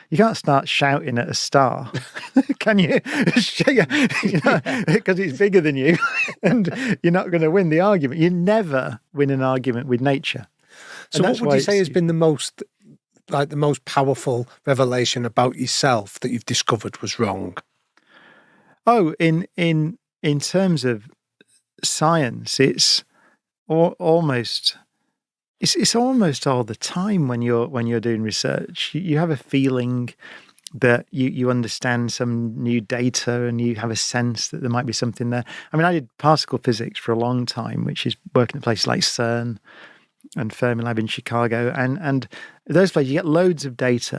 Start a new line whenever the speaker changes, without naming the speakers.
You can't start shouting at a star, can you? Because it's bigger than you, and you're not going to win the argument. You never win an argument with nature.
So what would you say has been the most powerful revelation about yourself that you've discovered was wrong?
Oh, in terms of science, it's almost all the time when you're doing research. You have a feeling that you understand some new data, and you have a sense that there might be something there. I mean, I did particle physics for a long time, which is working at places like CERN and Fermilab in Chicago, and those places you get loads of data,